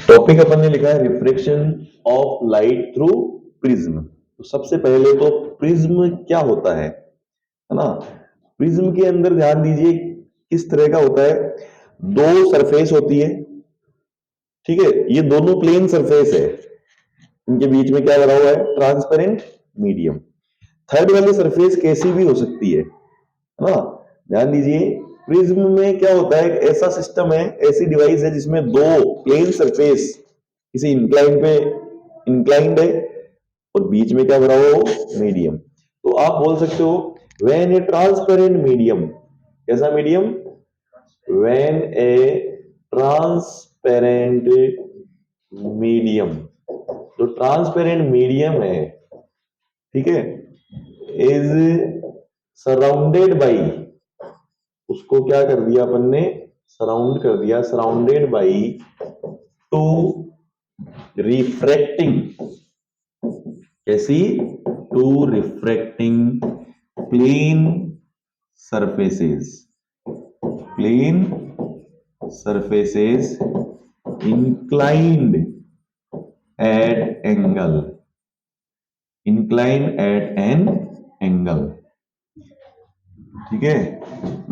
Topic अपन ने लिखा है reflection of light through prism. तो सबसे पहले तो प्रिज्म क्या होता है ना। प्रिज्म के अंदर ध्यान दीजिए किस तरह का होता है। दो सरफेस होती है, ठीक है, ये दोनों प्लेन सरफेस है, इनके बीच में क्या लगा हुआ है, ट्रांसपेरेंट मीडियम। थर्ड वाली सरफेस कैसी भी हो सकती है ना। ध्यान दीजिए प्रिज्म में क्या होता है, एक ऐसा सिस्टम है, ऐसी डिवाइस है जिसमें दो प्लेन सरफेस किसी इंक्लाइन पे इंक्लाइंड है और बीच में क्या भरा हुआ हो, मीडियम। तो आप बोल सकते हो व्हेन ए ट्रांसपेरेंट मीडियम, कैसा medium, when A transparent medium, जो ट्रांसपेरेंट मीडियम है, ठीक है, इज सराउंडेड बाई, उसको क्या कर दिया अपन ने, सराउंड कर दिया, सराउंडेड बाई टू रिफ्रैक्टिंग, कैसी, two refracting plane surfaces, plane surfaces inclined at angle, inclined at an angle, ठीक है,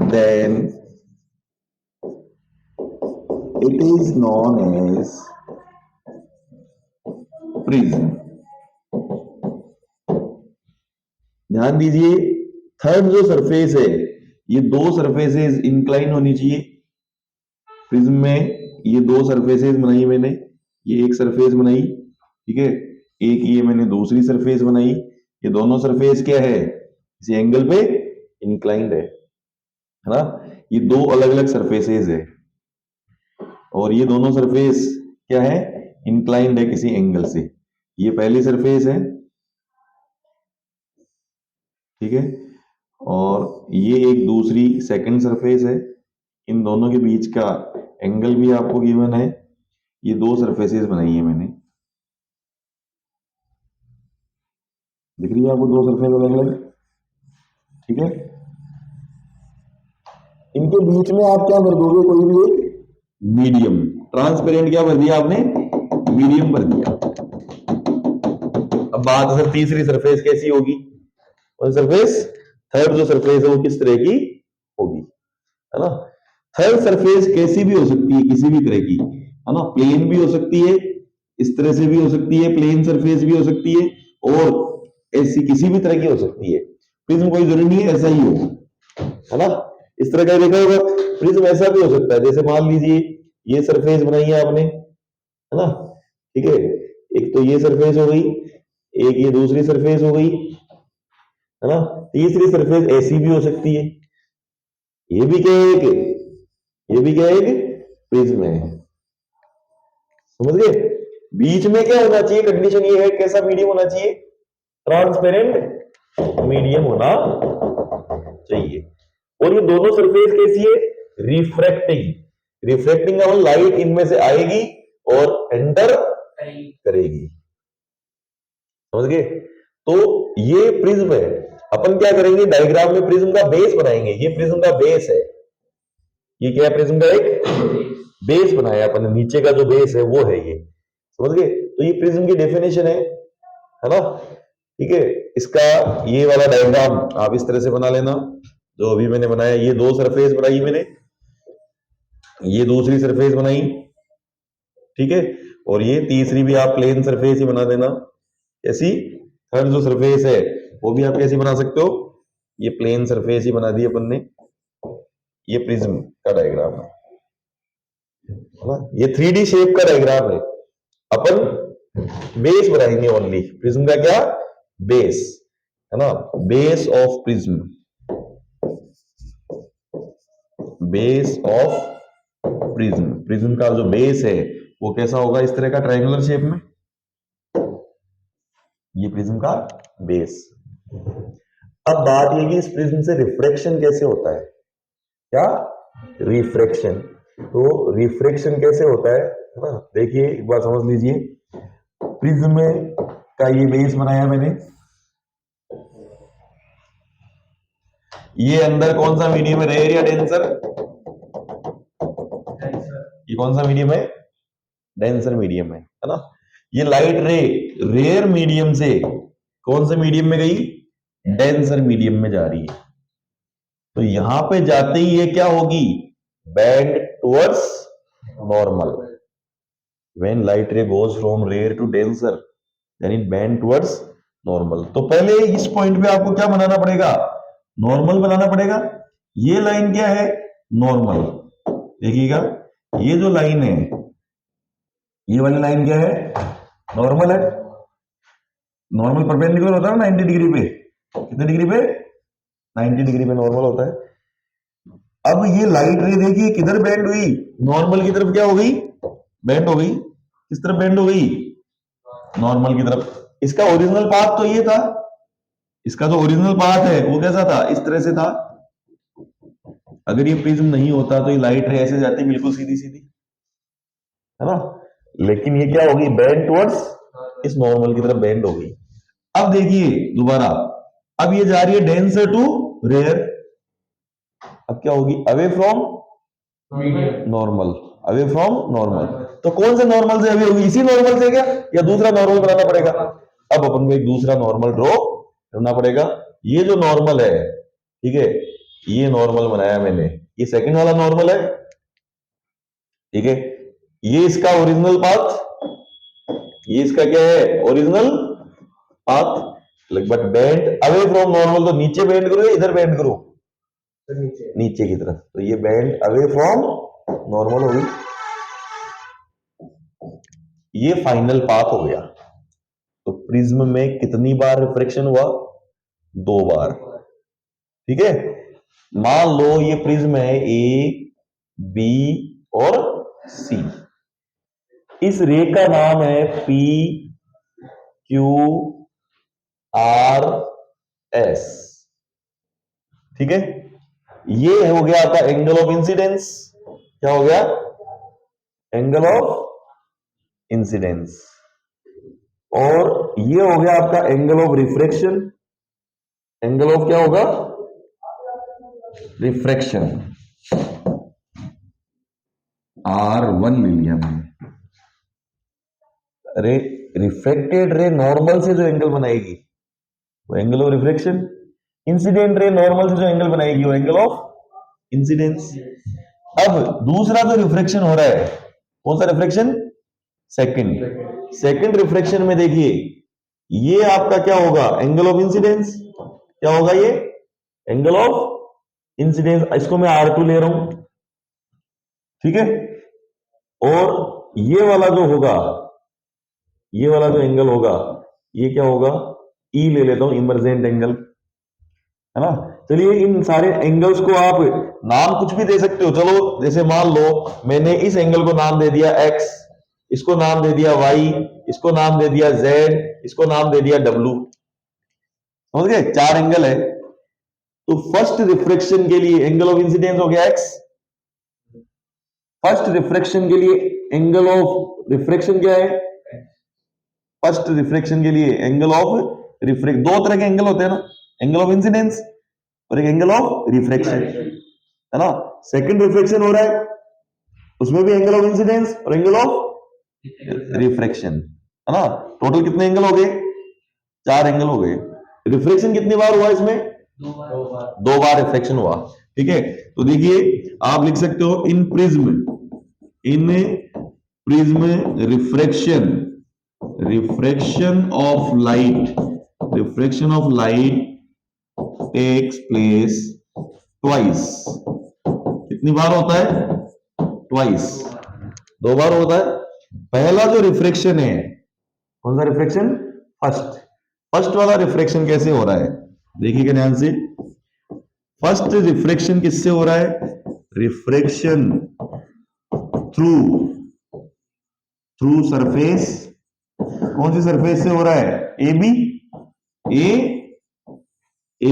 then it is known as prism। ध्यान दीजिए थर्ड जो सरफेस है, ये दो सरफेसेस इंक्लाइन होनी चाहिए प्रिज्म में। ये दो सरफेसेस बनाई मैंने, ये एक सरफेस बनाई, ठीक है, एक ये मैंने दूसरी सरफेस बनाई। ये दोनों सरफेस क्या है, इसी एंगल पे इंक्लाइंड है ना। ये दो अलग अलग सरफेसेस है और ये दोनों सरफेस क्या है, इंक्लाइंड है किसी एंगल से। ये पहली सरफेस है, ठीक है, और ये एक दूसरी सेकंड सरफेस है। इन दोनों के बीच का एंगल भी आपको गिवन है। ये दो सरफेसेस बनाई है मैंने, दिख रही है आपको दो सरफेस अलग अलग, ठीक है। इनके बीच में आप क्या भर दोगे, कोई भी एक मीडियम, ट्रांसपेरेंट क्या भर दिया आपने, मीडियम भर दिया। अब बात है तीसरी सरफेस कैसी होगी, और सरफेस थर्ड जो सरफेस है वो किस तरह की होगी, है ना। थर्ड सरफेस कैसी भी हो सकती है, किसी भी तरह की, है ना, प्लेन भी हो सकती है, इस तरह से भी हो सकती है, प्लेन सरफेस भी हो सकती है, और ऐसी किसी भी तरह की हो सकती है। प्रिज्म कोई जरूरी नहीं है ऐसा ही हो, है ना। इस तरह का देखा होगा, प्रिज्म ऐसा भी हो सकता है, जैसे मान लीजिए ये सरफेस बनाई है आपने, है ना, ठीक है, एक तो ये सरफेस हो गई, एक ये दूसरी सरफेस हो गई, है ना। तीसरी सरफेस ऐसी भी हो सकती है, ये भी क्या है, ये भी क्या है, प्रिज्म है, समझ गए। बीच में क्या होना चाहिए, कंडीशन ये है, कैसा मीडियम होना चाहिए, ट्रांसपेरेंट मीडियम होना चाहिए। और ये दोनों सरफेस कैसी है, रिफ्रैक्टिंग, रिफ्रैक्टिंग का मतलब लाइट इनमें से आएगी और एंटर करेगी, समझ गए। तो ये प्रिज्म है। अपन क्या करेंगे, डायग्राम में प्रिज्म का बेस बनाएंगे, ये प्रिज्म का बेस है, ये क्या है, प्रिज्म का एक बेस बनाया अपन ने, नीचे का जो बेस है वो है ये, समझ गए। तो ये प्रिज्म की डेफिनेशन है ना, ठीक है। इसका ये वाला डायग्राम आप इस तरह से बना लेना जो अभी मैंने बनाया। ये दो सरफेस बनाई मैंने, ये दूसरी सरफेस बनाई, ठीक है, और ये तीसरी भी आप प्लेन सरफेस ही बना देना। ऐसी थर्ड जो सरफेस है वो भी आप कैसी बना सकते हो, ये प्लेन सरफेस ही बना दी अपन ने। ये प्रिज्म का डायग्राम है ना, ये 3D शेप का डायग्राम है। अपन बेस बनाएंगे ओनली, प्रिज्म का क्या, बेस, है ना, base of prism, base of prism, prism का जो बेस है वो कैसा होगा, इस तरह का ट्रायंगुलर शेप में, ये प्रिज्म का बेस। अब बात ये कि इस प्रिज्म से रिफ्रैक्शन कैसे होता है, क्या, रिफ्रैक्शन। तो रिफ्रैक्शन कैसे होता है ना, देखिए एक बार समझ लीजिए। प्रिज्म का ये बेस बनाया मैंने, ये अंदर कौन सा मीडियम है, रेयर या डेंसर, ये कौन सा मीडियम है, डेंसर मीडियम है ना। ये लाइट रे रेयर मीडियम से कौन से मीडियम में गई, डेंसर मीडियम में जा रही है। तो यहां पे जाते ही ये क्या होगी, bend towards normal. When light ray goes from rare to denser then it bend towards normal. तो पहले इस पॉइंट पे आपको क्या बनाना पड़ेगा, नॉर्मल बनाना पड़ेगा। ये लाइन क्या है, नॉर्मल। देखिएगा ये जो लाइन है, ये वाली लाइन क्या है, नॉर्मल है। नॉर्मल परपेंडिकुलर होता है ना 90 डिग्री पे, कितने डिग्री पे, 90 डिग्री पे नॉर्मल होता है। अब ये लाइट रे देखिए किधर बेंड हुई, नॉर्मल की तरफ क्या हो गई, बेंड हो गई। किस तरफ बेंड हो गई, नॉर्मल की तरफ। इसका ओरिजिनल पाथ तो ये था, इसका जो ओरिजिनल पाथ है वो कैसा था, इस तरह से था। अगर ये प्रिज्म नहीं होता तो ये लाइट रे ऐसे जाती बिल्कुल सीधी सीधी, है ना। लेकिन ये क्या होगी, बेंड टुवर्ड्स इस नॉर्मल की तरफ बेंड हो गई। अब देखिए दोबारा, अब ये जा रही है डेंसर टू रेयर। अब क्या होगी, away from normal, away from normal. तो कौन से नॉर्मल से अवे होगी, इसी नॉर्मल से क्या, या दूसरा नॉर्मल बनाना पड़ेगा। अब अपन को एक दूसरा नॉर्मल ड्रॉ करना पड़ेगा। ये जो नॉर्मल है, ठीक है, ये नॉर्मल बनाया मैंने, ये सेकंड वाला नॉर्मल है, ठीक है। ये इसका ओरिजिनल पाथ, ये इसका क्या है, original path. But bend away from normal, तो नीचे बेंड करो या इधर बेंड करो, नीचे की तरफ। तो ये बेंड अवे फ्रॉम नॉर्मल होगी। ये फाइनल पाथ हो गया। तो प्रिज्म में कितनी बार रिफ्रैक्शन हुआ, 2 बार, ठीक है। मान लो ये प्रिज्म है ए, बी और सी। इस रे का नाम है पी क्यू आर एस, ठीक है। ये हो गया आपका एंगल ऑफ इंसिडेंस। क्या हो गया, एंगल ऑफ इंसिडेंस। और ये हो गया आपका angle of refraction. Angle of क्या होगा, रिफ्रैक्शन। R1 ले लिया मैंने। रे रिफ्रैक्टेड रे नॉर्मल से जो एंगल बनाएगी वो angle of refraction. Incident ray normal से जो एंगल बनाएगी वो एंगल ऑफ इंसिडेंस। अब दूसरा जो रिफ्रैक्शन हो रहा है, कौन सा रिफ्रैक्शन, सेकंड रिफ्रैक्शन में देखिए ये आपका क्या होगा, एंगल ऑफ इंसिडेंस। क्या होगा ये, एंगल ऑफ इंसिडेंस। इसको मैं R2 ले रहा हूं, ठीक है। और ये वाला जो होगा, ये वाला जो एंगल होगा, ये क्या होगा, E ले लेता हूं, इमर्जेंट एंगल, है ना। चलिए इन सारे एंगल्स को आप नाम कुछ भी दे सकते हो। चलो जैसे मान लो मैंने इस एंगल को नाम दे दिया x, इसको नाम दे दिया y, इसको नाम दे दिया z, इसको नाम दे दिया w। समझ गए, 4 एंगल है। तो फर्स्ट रिफ्रैक्शन के लिए एंगल ऑफ इंसिडेंस हो गया x। फर्स्ट रिफ्रैक्शन के लिए एंगल ऑफ रिफ्रैक्शन क्या है, फर्स्ट रिफ्रैक्शन के लिए एंगल ऑफ रिफ्रैक्ट, 2 तरह के एंगल होते हैं ना, एंगल ऑफ इंसिडेंस और एक एंगल ऑफ रिफ्रैक्शन, है ना। सेकंड रिफ्रैक्शन हो रहा है, उसमें भी एंगल ऑफ इंसिडेंस और एंगल ऑफ रिफ्रैक्शन, है ना। टोटल कितने एंगल हो गए, 4 एंगल हो गए। रिफ्रैक्शन कितनी बार हुआ इसमें, 2 बार रिफ्रैक्शन हुआ, ठीक है। तो देखिए आप लिख सकते हो in prism refraction of light takes place twice. कितनी बार होता है, ट्वाइस, 2 बार होता है। पहला जो रिफ्रैक्शन है, कौन सा रिफ्रैक्शन, फर्स्ट वाला रिफ्रैक्शन कैसे हो रहा है, देखिएगा ध्यान से। फर्स्ट रिफ्रैक्शन किससे हो रहा है, रिफ्रैक्शन थ्रू सरफेस। कौन सी सरफेस से हो रहा है, ए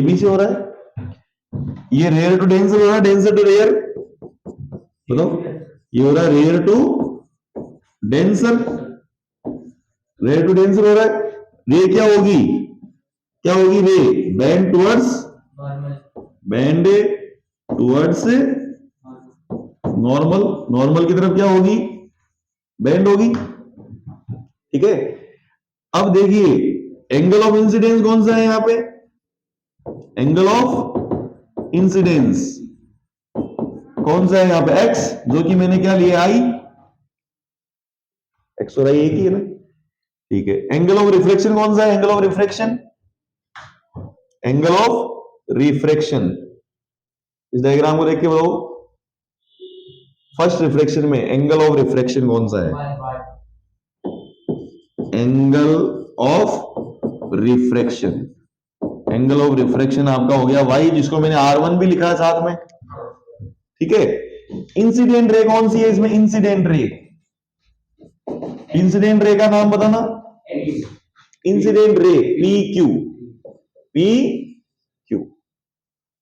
बी से हो रहा है। ये रेयर टू डेंसर हो रहा है, डेंसर टू रेयर, बताओ। ये हो रहा है rare to denser, rare to denser हो रहा है। रे क्या होगी रे, बेंड टुवर्ड्स नॉर्मल। नॉर्मल की तरफ क्या होगी, बेंड होगी, ठीक है। अब देखिए एंगल ऑफ इंसिडेंस कौन सा है यहां पे, एंगल ऑफ इंसिडेंस कौन सा है यहां पे, एक्स, जो कि मैंने क्या लिया, आई, एक्स और आई एक ही है ना, ठीक है। एंगल ऑफ रिफ्लेक्शन कौन सा है, angle of reflection, angle of refraction, इस डायग्राम को देख के बताओ, फर्स्ट रिफ्लेक्शन में एंगल ऑफ रिफ्रैक्शन कौन सा है, angle of refraction, angle of refraction आपका हो गया y, जिसको मैंने R1 भी लिखा है साथ में, ठीक है। इंसिडेंट रे कौन सी है इसमें, इंसिडेंट रे, इंसिडेंट रे का नाम बताना, incident ray P Q, P Q,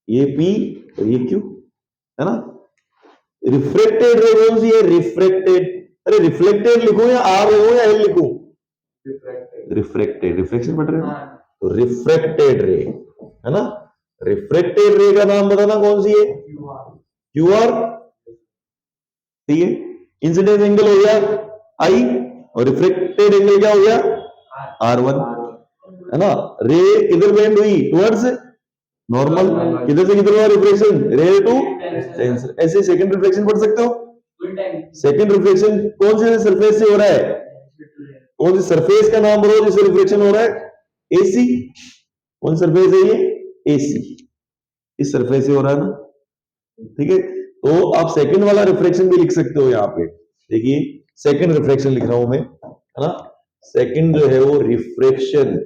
ये पी और ये क्यू है ना। रिफ्रेक्टेड रे कौन सी है, रिफ्रेक्टेड, अरे रिफ्लेक्टेड लिखो या आर लिखो या एल लिखो, रिफ्रेक्टेड, रिफ्लेक्शन पढ़ रहे हो तो रिफ्रेक्टेड रे है ना। रिफ्रेक्टेड रे का नाम बताना कौन सी है, क्यू आर, ठीक है। इंसिडेंस एंगल हो गया आई और रिफ्रेक्टेड एंगल क्या हो गया, R1 है ना। रे किधर बेंड हुई, टुवर्ड्स नॉर्मल, किधर से किधर हुआ रिफ्लेक्शन, रे टू सेंसर। ऐसे सेकंड रिफ्लेक्शन पढ़ सकते हो, सेकंड रिफ्लेक्शन कौन से सरफेस से हो रहा है, कौन सी सरफेस का नाम बोलो जिससे रिफ्लेक्शन हो रहा है, एसी, कौन सरफेस है ये, एसी, इस सरफेस से हो रहा है ना, ठीक है। तो आप सेकंड वाला रिफ्लेक्शन भी लिख सकते हो यहाँ पे, देखिए सेकंड रिफ्लेक्शन लिख रहा हूं मैं, है ना। सेकंड जो है वो रिफ्रैक्शन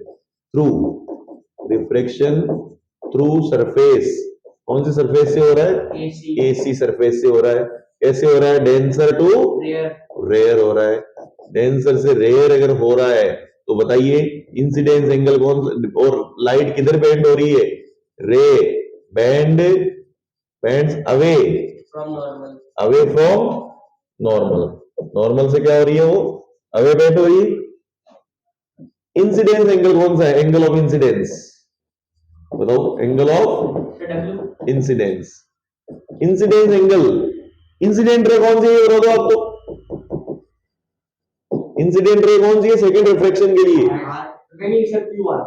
थ्रू सरफेस, कौन सी सरफेस से हो रहा है, एसी सरफेस से हो रहा है। कैसे हो रहा है, डेंसर टू रेयर हो रहा है, डेंसर से रेयर अगर हो रहा है तो बताइए इंसिडेंस एंगल कौन, और लाइट किधर बेंड हो रही है, ray bends away from normal, normal से क्या हो रही है, वो अवे बेंड हो रही है। इंसिडेंस एंगल कौन सा है, एंगल ऑफ इंसिडेंस बताओ, angle of incidence, incidence angle, incident ray कौन सी है बता दो आपको, इंसिडेंट रे कौन सी है सेकंड रिफ्रैक्शन के लिए,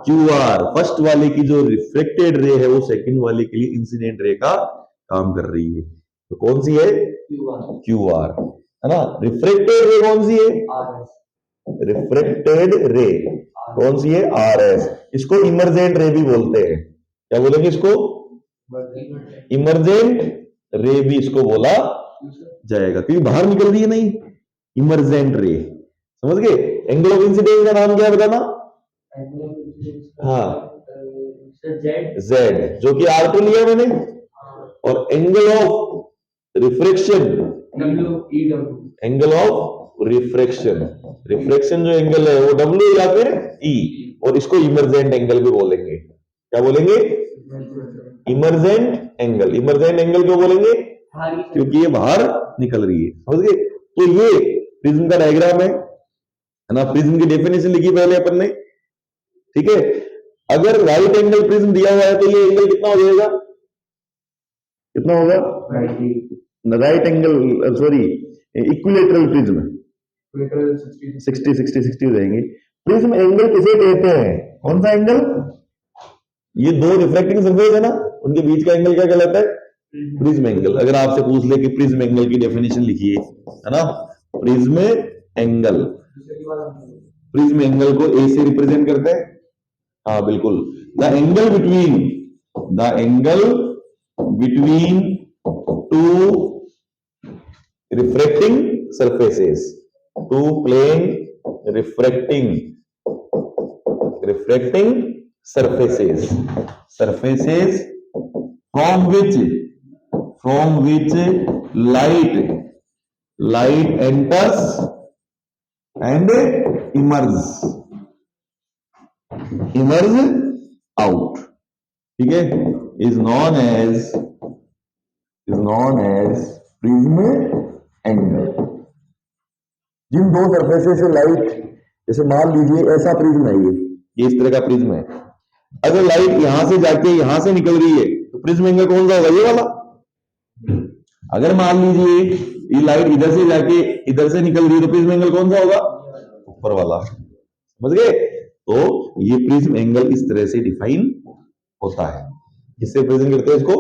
क्यू आर, फर्स्ट वाले की जो रिफ्लेक्टेड रे है वो सेकंड वाले के लिए इंसिडेंट रे का काम कर रही है, तो कौन सी है, क्यू आर है ना। रिफ्रेक्टेड रे कौन सी है, रिफ्रेक्टेड रे कौन सी है, आर एस, इसको इमर्जेंट रे भी बोलते हैं, क्या बोलेंगे इसको, इमर्जेंट रे भी इसको बोला जाएगा, क्योंकि बाहर निकल रही है नहीं, इमर्जेंट रे, समझ गए। एंगल ऑफ इंसिडेंस का नाम क्या है बताना, हाँ जेड, जो कि R2 लिया मैंने, और angle of refraction, angle of refraction, refraction जो एंगल है वो W या फिर E, और इसको इमर्जेंट एंगल भी बोलेंगे, क्या बोलेंगे, इमर्जेंट एंगल, इमर्जेंट एंगल क्यों बोलेंगे, क्योंकि ये बाहर निकल रही है, समझ गए। तो ये प्रिज्म का डायग्राम है ना, प्रिज्म की डेफिनेशन लिखी पहले अपन ने, ठीक है। अगर राइट एंगल प्रिज्म दिया हुआ है तो ये एंगल कितना हो जाएगा, कितना होगा, right angle sorry equilateral prism 60 हो जाएंगे। प्रिज्म एंगल किसे कहते हैं, कौन सा एंगल, ये दो रिफ्लेक्टिंग सरफेस है ना, उनके बीच का एंगल क्या कहलाता है, प्रिज्म एंगल। अगर आपसे पूछ ले कि प्रिज्म एंगल की डेफिनेशन लिखिए, है ना, प्रिज्म एंगल, प्रिज्म एंगल को ए से रिप्रेजेंट करते हैं, हाँ बिल्कुल, the angle between two refracting surfaces, two plane refracting surfaces from which light enters and emerge out, ठीक है, is known as prism angle। जिन दो सरफेसेस से लाइट, जैसे मान लीजिए ऐसा प्रिज्म है, ये इस तरह का प्रिज्म है, अगर लाइट यहां से जाके यहां से निकल रही है तो प्रिज्म एंगल कौन सा होगा, ये वाला। अगर मान लीजिए ये लाइट इधर से जाके इधर से निकल रही है तो प्रिज्म एंगल कौन सा होगा? ऊपर वाला। समझ गए? तो ये प्रिज्म एंगल इस तरह से डिफाइन होता है। किससे रिप्रेजेंट करते हैं इसको?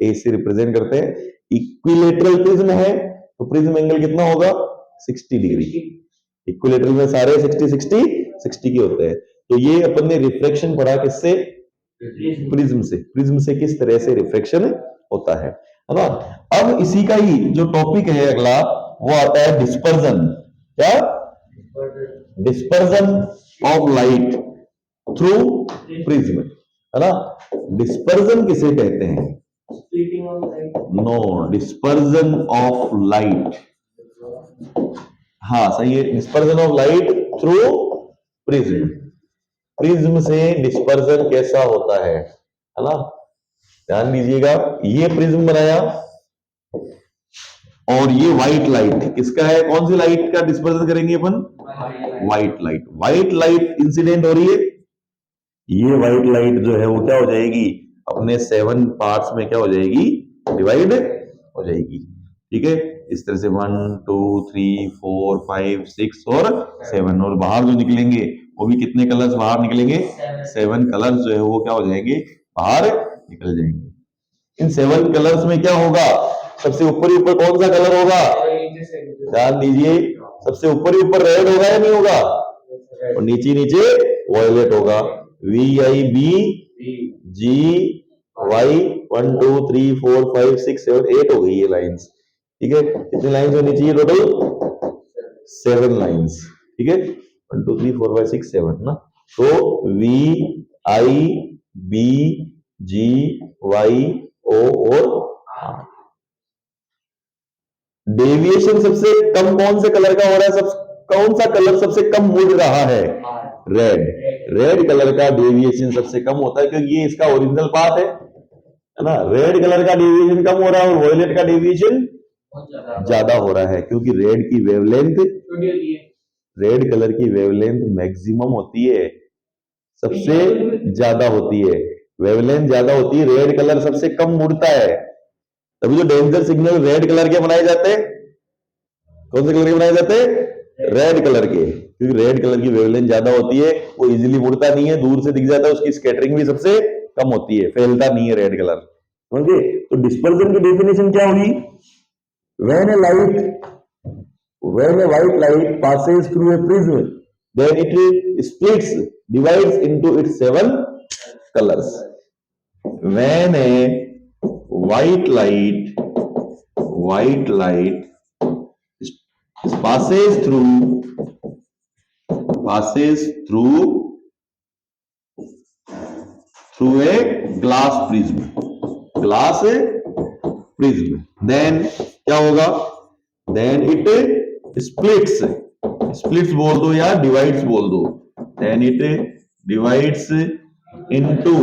ए से रिप्रेजेंट करते हैं। इक्विलेटरल प्रिज्म है तो प्रिज्म एंगल कितना होगा? 60 डिग्री। इक्विलेटरल में सारे 60 60 60 के होते हैं। तो ये अपन ने रिफ्रैक्शन पढ़ा किससे? प्रिज्म से। प्रिज्म से किस तरह से रिफ्रैक्शन होता है ना? अब इसी का ही जो टॉपिक है अगला वो आता है डिस्पर्जन। क्या? Dispersion of light through prism, है ना? डिस्पर्जन किसे कहते हैं? No, dispersion of light. हाँ सही है, dispersion of light through prism. Prism से डिस्पर्जन कैसा होता है ना? ध्यान दीजिएगा, ये प्रिज्म बनाया और ये व्हाइट लाइट किसका है? कौन सी लाइट का डिस्पर्जन करेंगे अपन? White light. White light incident हो रही है। ये व्हाइट लाइट जो है वो क्या हो जाएगी? अपने 7 पार्ट्स में क्या हो जाएगी? डिवाइड हो जाएगी। ठीक है, इस तरह से 1 2 3 4 5 6 और 7, और बाहर जो निकलेंगे वो भी कितने कलर्स बाहर निकलेंगे? 7 कलर्स जो है वो क्या हो जाएंगे? बाहर निकल जाएंगे। इन 7 कलर्स में क्या होगा? सबसे ऊपर ही ऊपर कौन सा कलर होगा? ध्यान दीजिए, सबसे ऊपर ही ऊपर रेड होगा या नहीं होगा? और नीचे नीचे वॉयलेट होगा। VIB G Y 1 2 3 4 5 6 7 8 हो गई ये लाइंस। ठीक है, कितनी लाइंस होनी चाहिए टोटल? 7 लाइंस। ठीक है, 1 2 3 4 5 6 7 ना। तो VIB G Y O और R। डेविएशन सबसे कम कौन से कलर का हो रहा है? कौन सा कलर सबसे कम मुड़ रहा है? रेड। रेड कलर का डेविएशन सबसे कम होता है क्योंकि ये इसका ओरिजिनल पाथ है ना। रेड कलर का डेविएशन कम हो रहा है और वॉयलेट का डेविएशन ज्यादा हो रहा है क्योंकि रेड की वेवलेंथ, रेड कलर की वेवलेंथ मैक्सिमम होती है, सबसे ज्यादा होती है। वेवलेंथ ज्यादा होती है, रेड कलर सबसे कम मुड़ता है। तभी तो डेंजर सिग्नल रेड कलर के बनाए जाते हैं। कौन से कलर के बनाए जाते हैं? रेड कलर के, क्योंकि रेड कलर की वेवलेंथ ज्यादा होती है, वो इजीली मुड़ता नहीं है, दूर से दिख जाता है, उसकी स्कैटरिंग भी सबसे कम होती है, फैलता नहीं है रेड कलर। समझे? तो डिस्पर्जन की डेफिनेशन क्या हुई? When a white light passes through a prism, then it splits, divides into its 7 colors. When a white light passes through a glass prism, then क्या होगा? Then it splits बोल दो या divides बोल दो, then it divides into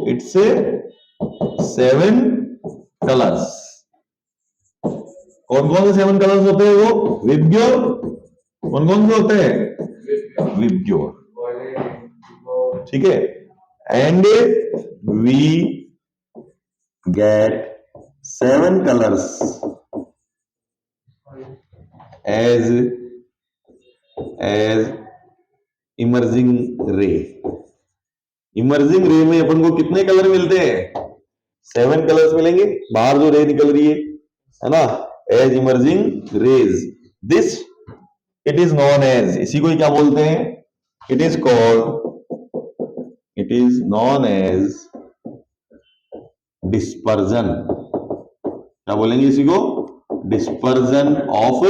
its 7 colours. कौन कौन से 7 कलर्स होते हैं वो? विबग्योर। कौन कौन से होते हैं? विबग्योर। ठीक है, and we get 7 colors as emerging ray। Emerging ray में अपन को कितने कलर मिलते हैं? 7 कलर्स मिलेंगे। बाहर जो रे निकल रही है ना, as emerging rays. This it is known as, इसी को क्या बोलते हैं? It is known as dispersion. क्या बोलेंगे इसी को? Dispersion of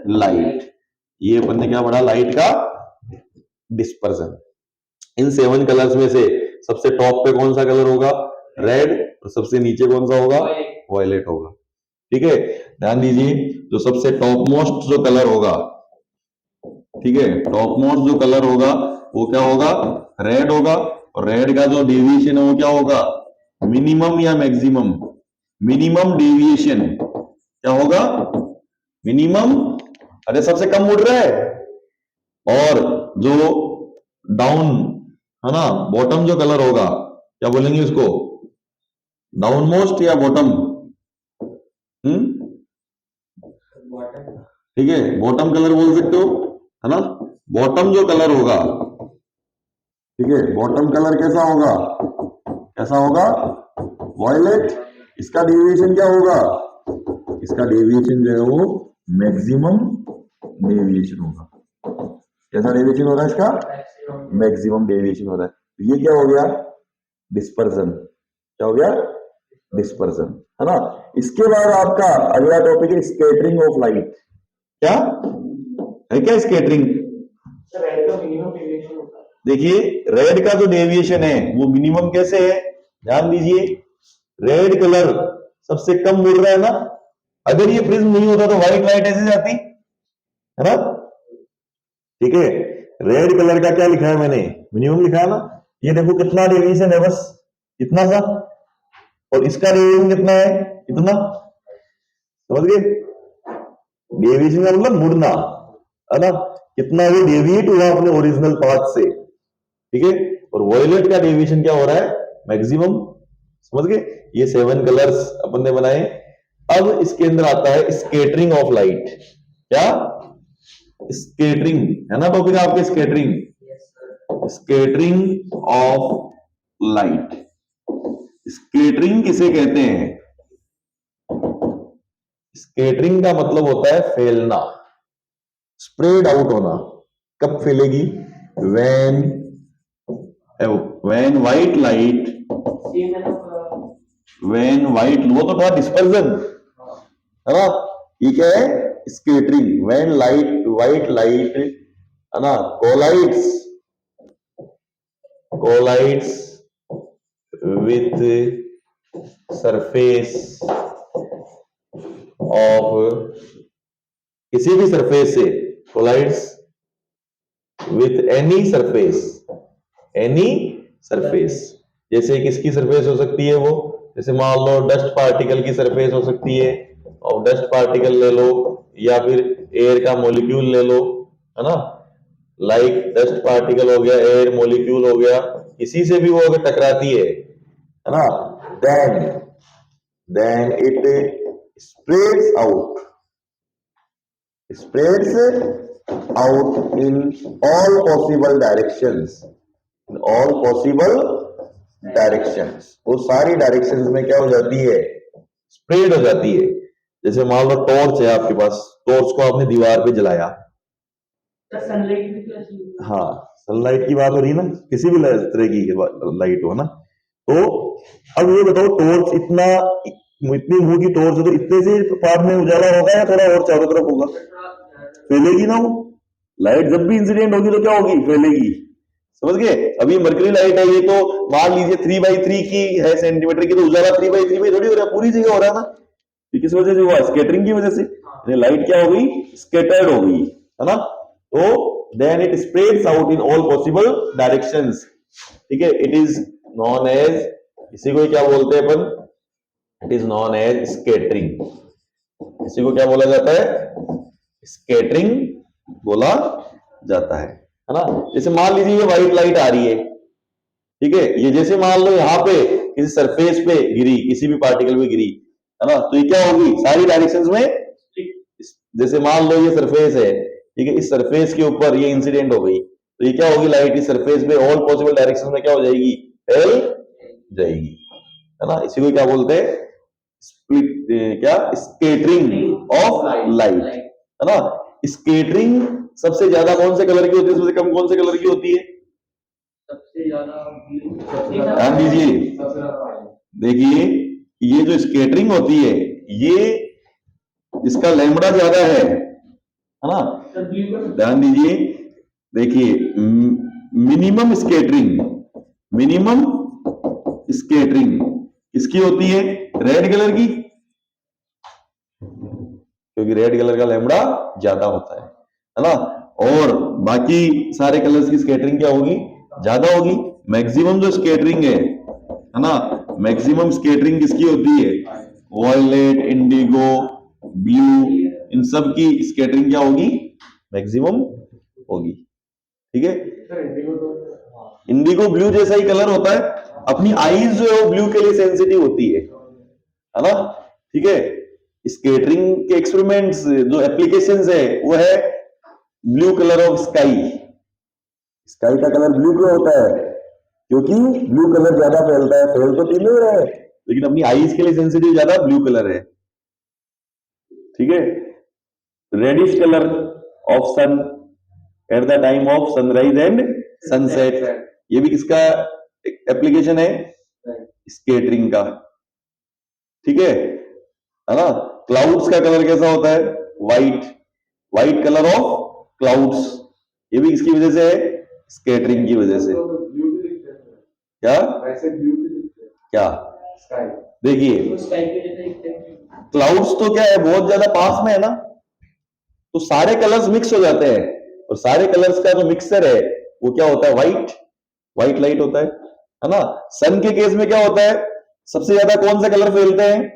light. ये अपन ने क्या पढ़ा? लाइट का डिस्पर्जन। इन 7 कलर्स में से सबसे टॉप पे कौन सा कलर होगा? रेड। और सबसे नीचे कौन सा होगा? वॉयलेट होगा। ठीक है, ध्यान दीजिए, जो सबसे टॉप मोस्ट जो कलर होगा, ठीक है, टॉप मोस्ट जो कलर होगा वो क्या होगा? रेड होगा। और रेड का जो डेविएशन है वो क्या होगा? मिनिमम या मैक्सिमम? मिनिमम डेविएशन क्या होगा? मिनिमम। अरे सबसे कम मुड़ रहा है। और जो डाउन है ना, बॉटम जो कलर होगा, क्या बोलेंगे उसको? डाउन मोस्ट या बॉटम? ठीक है, बॉटम कलर बोल सकते हो, है ना। बॉटम जो कलर होगा, ठीक है, बॉटम कलर कैसा होगा, कैसा होगा, वॉयलेट। इसका डेविएशन क्या होगा, इसका डेविएशन जो है वो मैक्सिमम डेविएशन होगा। कैसा डेविएशन हो रहा है इसका, मैक्सिमम डेविएशन हो रहा है। ये क्या हो गया, डिस्पर्जन। क्या हो गया, डिस्पर्जन, है ना। इसके बाद आपका अगला टॉपिक है स्कैटरिंग ऑफ लाइट। क्या है, क्या स्कैटरिंग, देखिए रेड का जो डेविएशन है वो मिनिमम कैसे है, ध्यान दीजिए। रेड कलर सबसे कम मिल रहा है ना, अगर ये प्रिज्म नहीं होता तो व्हाइट लाइट ऐसे जाती, है ना। ठीक है, रेड कलर का क्या लिखा है मैंने, मिनिमम लिखा है ना। ये देखो कितना डेविएशन है, बस इतना सा, और इसका डेविएशन कितना है, इतना, समझ गए। डेविएशन का मतलब मुड़ना, है ना, कितना ये डेविएट हुआ अपने ओरिजिनल पाथ से, ठीक है। और वॉयलेट का डेविएशन क्या हो रहा है, मैक्सिमम, समझ गए। ये 7 कलर्स अपन ने बनाए। अब इसके अंदर आता है स्कैटरिंग ऑफ लाइट। क्या, स्कैटरिंग है ना टॉपिक आपके, scattering, scattering of light. Scattering किसे कहते हैं, स्कैटरिंग का मतलब होता है फैलना, स्प्रेड आउट होना। कब फैलेगी, when white light, when white, वो तो था डिस्पर्जन, है ना। ये क्या है, स्कैटरिंग, when white light, है ना, collides with surface of, किसी भी सरफेस से, collides with any surface, जैसे किसकी सरफेस हो सकती है वो, जैसे मान लो डस्ट पार्टिकल की सरफेस हो सकती है, और डस्ट पार्टिकल ले लो, या फिर एयर का मॉलिक्यूल ले लो, है ना। लाइक डस्ट पार्टिकल हो गया, एयर मॉलिक्यूल हो गया, किसी से भी वो अगर टकराती है ना, then it spreads out in all possible directions, वो सारी डायरेक्शंस में क्या हो जाती है, स्प्रेड हो जाती है। जैसे मान लो टॉर्च है आपके पास, टॉर्च को आपने दीवार पे जलाया, हाँ, सनलाइट की बात हो रही है ना, किसी भी तरह की लाइट हो ना। तो अब ये बताओ, टॉर्च इतनी होगी टॉर्च, तो इतने से पार्ट में उजाला होगा या थोड़ा और चारों तरफ होगा, फैलेगी ना वो लाइट। जब भी इंसिडेंट होगी तो क्या होगी, फैलेगी, समझ गए। अभी मर्करी लाइट है, ये तो मान लीजिए 3x3 की है सेंटीमीटर की, तो उजाला 3x3 में थोड़ी हो रहा है, पूरी जगह हो रहा है ना। किस वजह से हुआ, स्कैटरिंग की वजह से, लाइट क्या हो गई, स्कैटर्ड हो गई, है ना। तो then it spreads out in all possible directions, ठीक है। इट इज नॉन एज, इसी को क्या बोलते हैं अपन, it is known as scattering. इसी को क्या बोला जाता है, स्कैटरिंग बोला जाता है ना। जैसे मान लीजिए ये व्हाइट लाइट आ रही है, ठीक है, ये जैसे मान लो यहाँ पे किसी सरफेस पे गिरी, किसी भी पार्टिकल पे गिरी, है ना, तो ये क्या होगी, सारी डायरेक्शंस में, जैसे मान लो ये सरफेस है, ठीक है, इस सरफेस के ऊपर ये इंसिडेंट हो गई, तो ये क्या होगी, लाइट इस सरफेस पे ऑल पॉसिबल डायरेक्शन में क्या हो जाएगी, फैल जाएगी, है ना। इसी को क्या बोलते हैं, स्प्लिट, क्या, स्कैटरिंग ऑफ लाइट, है ना। स्कैटरिंग सबसे ज्यादा कौन से कलर की होती है, सबसे कम कौन से कलर की होती है, सबसे ज्यादा, ध्यान दीजिए, देखिए ये जो स्कैटरिंग होती है, ये इसका लैम्बडा ज्यादा है ना। ध्यान दीजिए, देखिए मिनिमम स्कैटरिंग किसकी होती है, रेड कलर की, क्योंकि रेड कलर का लैम्बडा ज्यादा होता है ना। और बाकी सारे कलर्स की स्कैटरिंग क्या होगी, ज्यादा होगी। मैक्सिमम जो स्कैटरिंग है ना, मैक्सिमम स्कैटरिंग किसकी होती है, वॉयलेट, इंडिगो, ब्लू, इन सब की स्कैटरिंग क्या होगी, मैक्सिमम होगी, ठीक है। इंडिगो ब्लू जैसा ही कलर होता है, अपनी आईज जो है वो ब्लू के लिए सेंसिटिव होती है ना, ठीक है। स्केटरिंग के एक्सपेरिमेंट्स जो एप्लीकेशंस है वो है blue colour of sky. Sky का कलर ब्लू क्यों होता है? क्योंकि ब्लू कलर ज्यादा फैलता है, फैल तो तीनों ही रहा है, लेकिन अपनी आईज के लिए सेंसिटिव ज्यादा ब्लू कलर है। ठीक है। Reddish colour of sun at the time of sunrise and sunset, ये भी किसका एप्लीकेशन है? स्केटरिंग का। ठीक है ना। क्लाउड्स का कलर कैसा होता है? White, white colour of clouds, ये भी किसकी वजह से है? स्केटरिंग की वजह से। क्या क्या देखिए, क्लाउड्स तो क्या है, बहुत ज्यादा पास में है ना, तो सारे कलर्स मिक्स हो जाते हैं, और सारे कलर्स का जो मिक्सचर है वो क्या होता है? व्हाइट, व्हाइट लाइट होता है ना। सन के केस में क्या होता है? सबसे ज्यादा कौन सा कलर फैलते हैं?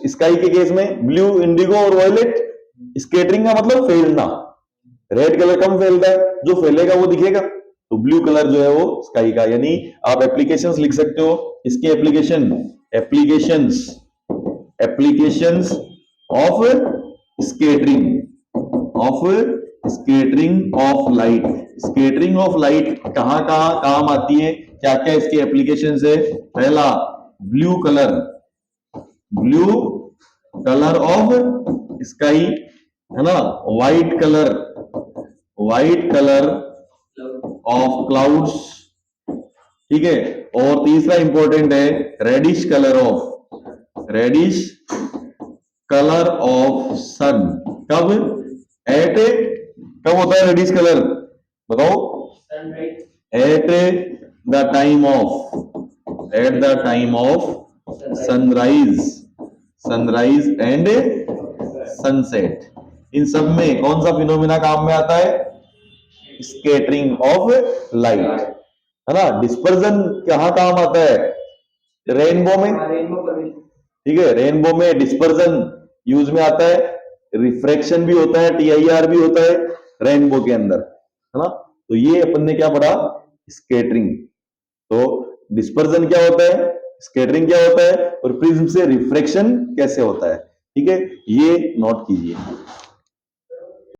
स्काई के केस में ब्लू, इंडिगो और वायलेट। स्केटरिंग का मतलब फैलना, रेड कलर कम फैलता है, जो फैलेगा वो दिखेगा, तो ब्लू कलर जो है वो स्काई का। यानी आप एप्लीकेशंस लिख सकते हो, इसके applications of scattering of light. Scattering of light कहां कहां काम आती है, क्या क्या इसके एप्लीकेशंस है? पहला, ब्लू कलर ऑफ स्काई, है ना। व्हाइट कलर ऑफ क्लाउड्स, ठीक है। और तीसरा इंपॉर्टेंट है रेडिश कलर ऑफ सन। कब होता है रेडिश कलर? बताओ। At the time of sunrise and sunset. इन सब में कौन सा फिनोमिना काम में आता है? स्केटरिंग ऑफ लाइट, है ना। डिस्पर्जन कहां काम आता है? रेनबो में, ठीक है। रेनबो में डिस्पर्जन यूज में आता है, रिफ्रैक्शन भी होता है, TIR भी होता है रेनबो के अंदर, है ना। तो ये अपन ने क्या पढ़ा? स्केटरिंग। तो डिस्पर्जन क्या होता है, स्केटरिंग क्या होता है, और प्रिज्म से रिफ्रैक्शन कैसे होता है, ठीक है। ये नोट कीजिए।